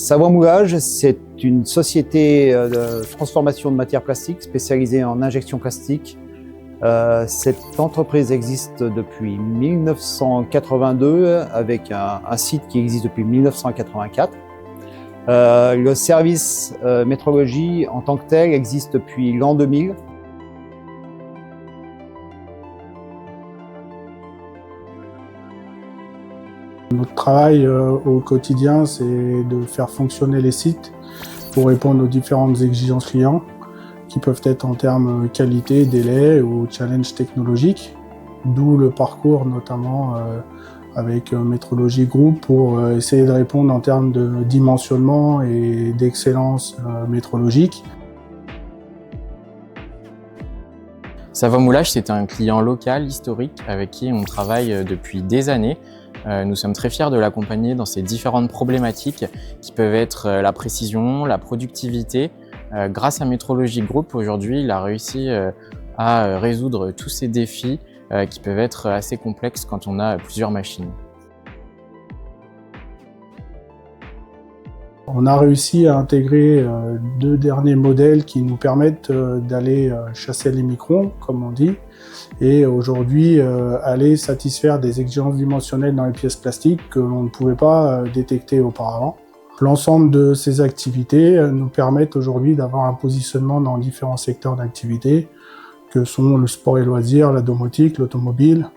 Savoie Moulage, c'est une société de transformation de matières plastiques spécialisée en injection plastique. Cette entreprise existe depuis 1982 avec un site qui existe depuis 1984. Le service métrologie en tant que tel existe depuis l'an 2000. Notre travail au quotidien, c'est de faire fonctionner les sites pour répondre aux différentes exigences clients qui peuvent être en termes qualité, délai ou challenge technologique. D'où le parcours notamment avec Métrologie Group pour essayer de répondre en termes de dimensionnement et d'excellence métrologique. Savoie Moulage, c'est un client local, historique, avec qui on travaille depuis des années. Nous sommes très fiers de l'accompagner dans ces différentes problématiques qui peuvent être la précision, la productivité. Grâce à Métrologie Group, aujourd'hui, il a réussi à résoudre tous ces défis qui peuvent être assez complexes quand on a plusieurs machines. On a réussi à intégrer deux derniers modèles qui nous permettent d'aller chasser les microns, comme on dit, et aujourd'hui aller satisfaire des exigences dimensionnelles dans les pièces plastiques que l'on ne pouvait pas détecter auparavant. L'ensemble de ces activités nous permettent aujourd'hui d'avoir un positionnement dans différents secteurs d'activité, que sont le sport et loisirs, la domotique, l'automobile,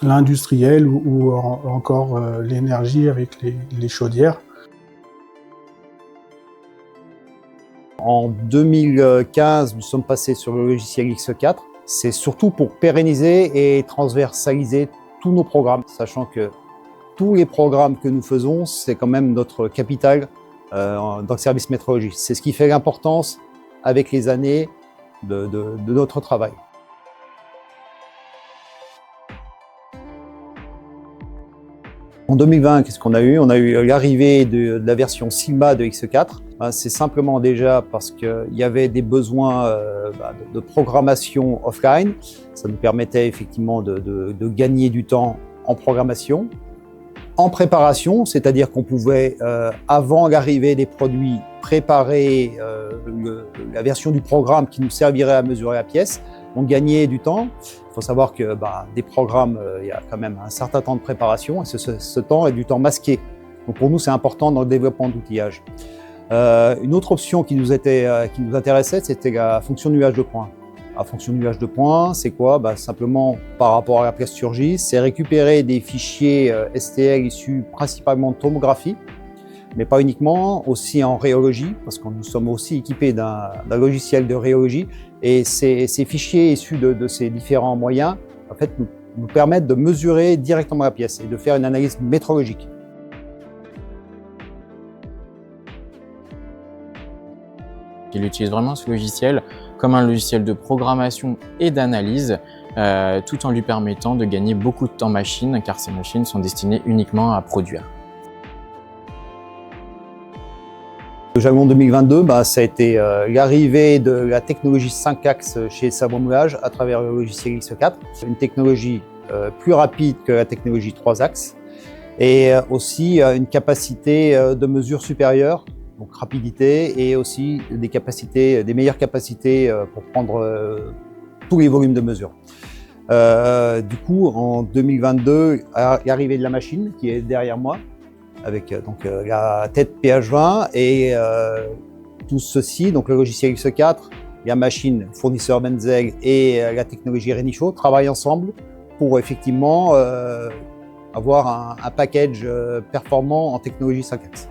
l'industriel ou encore l'énergie avec les chaudières. En 2015, nous sommes passés sur le logiciel X4. C'est surtout pour pérenniser et transversaliser tous nos programmes, sachant que tous les programmes que nous faisons, c'est quand même notre capital dans le service métrologie. C'est ce qui fait l'importance avec les années de notre travail. En 2020, qu'est-ce qu'on a eu? On a eu l'arrivée de la version Sigma de X4. C'est simplement déjà parce qu'il y avait des besoins de programmation offline. Ça nous permettait effectivement de gagner du temps en programmation. En préparation, c'est-à-dire qu'on pouvait, avant l'arrivée des produits, préparer la version du programme qui nous servirait à mesurer la pièce. On gagnait du temps. Il faut savoir que des programmes, il y a quand même un certain temps de préparation et ce temps est du temps masqué. Donc pour nous, c'est important dans le développement d'outillage. Une autre option qui nous intéressait, c'était la fonction nuage de points. La fonction nuage de points, c'est quoi? Simplement, par rapport à la plasturgie, c'est récupérer des fichiers STL issus principalement de tomographie, mais pas uniquement, aussi en rhéologie, parce que nous sommes aussi équipés d'un logiciel de rhéologie, et ces fichiers issus de ces différents moyens, en fait, nous permettent de mesurer directement la pièce et de faire une analyse métrologique. Il utilise vraiment ce logiciel comme un logiciel de programmation et d'analyse, tout en lui permettant de gagner beaucoup de temps machine, car ces machines sont destinées uniquement à produire. Le jalon 2022, ça a été l'arrivée de la technologie 5 axes chez Savoie Moulage à travers le logiciel X4. Une technologie plus rapide que la technologie 3 axes et aussi une capacité de mesure supérieure, donc rapidité, et aussi des meilleures capacités pour prendre tous les volumes de mesure. Du coup, en 2022, l'arrivée de la machine qui est derrière moi, avec la tête PH20 et tout ceci, donc le logiciel X4, la machine fournisseur Menzel et la technologie Renichaux travaillent ensemble pour effectivement avoir un package performant en technologie 5 axes.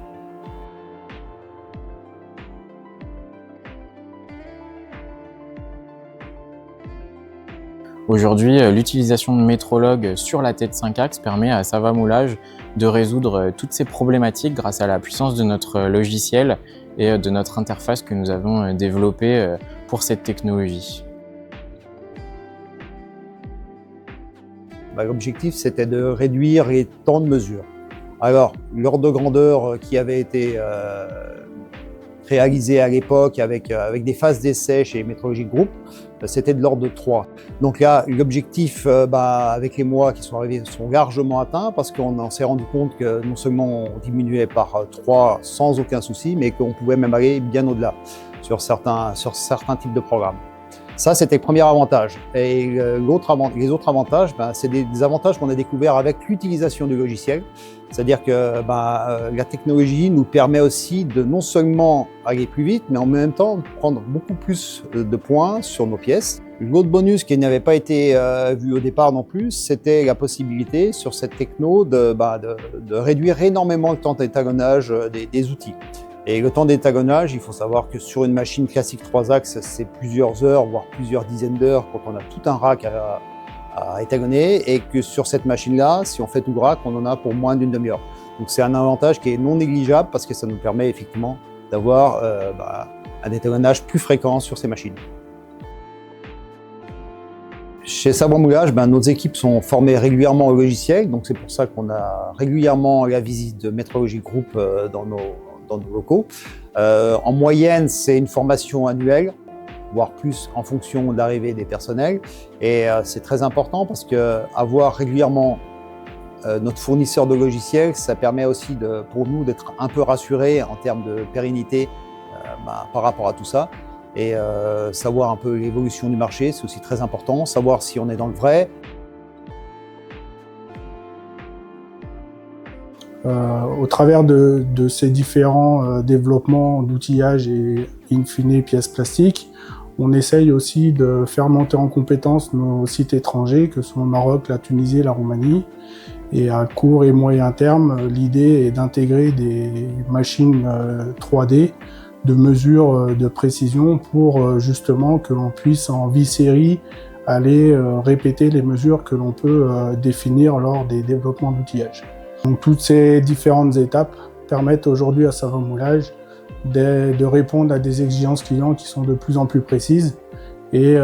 Aujourd'hui, l'utilisation de Métrologue sur la tête 5 axes permet à Savoie Moulage de résoudre toutes ces problématiques grâce à la puissance de notre logiciel et de notre interface que nous avons développée pour cette technologie. L'objectif, c'était de réduire les temps de mesure. Alors, l'ordre de grandeur qui avait été réalisé à l'époque avec des phases d'essai chez Metrology Group, c'était de l'ordre de 3. Donc là, l'objectif avec les mois qui sont arrivés sont largement atteints parce qu'on s'est rendu compte que non seulement on diminuait par 3 sans aucun souci, mais qu'on pouvait même aller bien au-delà sur certains types de programmes. Ça, c'était le premier avantage. Et les autres avantages, c'est des avantages qu'on a découverts avec l'utilisation du logiciel. C'est-à-dire que la technologie nous permet aussi de non seulement aller plus vite, mais en même temps de prendre beaucoup plus de points sur nos pièces. L'autre bonus qui n'avait pas été vu au départ non plus, c'était la possibilité sur cette techno de réduire énormément le temps d'étalonnage des outils. Et le temps d'étalonnage, il faut savoir que sur une machine classique 3 axes, c'est plusieurs heures, voire plusieurs dizaines d'heures quand on a tout un rack à étalonner, et que sur cette machine-là, si on fait tout le rack, on en a pour moins d'une demi-heure. Donc c'est un avantage qui est non négligeable parce que ça nous permet effectivement d'avoir un étalonnage plus fréquent sur ces machines. Chez Savoie Moulage, nos équipes sont formées régulièrement au logiciel, donc c'est pour ça qu'on a régulièrement la visite de Metrology Group dans nos locaux. En moyenne, c'est une formation annuelle, voire plus en fonction de l'arrivée des personnels. Et c'est très important parce que avoir régulièrement notre fournisseur de logiciels, ça permet aussi pour nous d'être un peu rassurés en termes de pérennité par rapport à tout ça. Et savoir un peu l'évolution du marché, c'est aussi très important. Savoir si on est dans le vrai. Au travers de ces différents développements d'outillage et in fine pièces plastiques, on essaye aussi de faire monter en compétence nos sites étrangers, que sont le Maroc, la Tunisie et la Roumanie. Et à court et moyen terme, l'idée est d'intégrer des machines 3D de mesure de précision pour justement que l'on puisse en vie-série aller répéter les mesures que l'on peut définir lors des développements d'outillage. Donc toutes ces différentes étapes permettent aujourd'hui à Savoie Moulage de répondre à des exigences clients qui sont de plus en plus précises et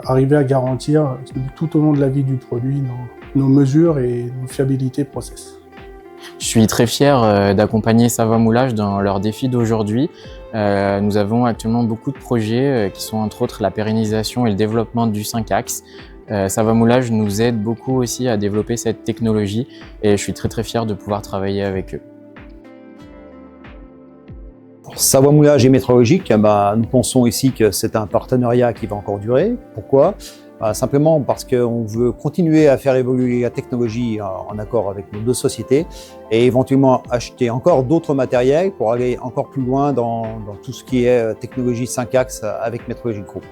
arriver à garantir tout au long de la vie du produit nos mesures et nos fiabilités process. Je suis très fier d'accompagner Savoie Moulage dans leurs défis d'aujourd'hui. Nous avons actuellement beaucoup de projets qui sont entre autres la pérennisation et le développement du 5 axes. Savoie Moulage nous aide beaucoup aussi à développer cette technologie et je suis très fier de pouvoir travailler avec eux. Savoie Moulage et Metrology, nous pensons ici que c'est un partenariat qui va encore durer. Pourquoi ? Simplement parce qu'on veut continuer à faire évoluer la technologie en accord avec nos deux sociétés et éventuellement acheter encore d'autres matériels pour aller encore plus loin dans tout ce qui est technologie 5 axes avec Metrology Group.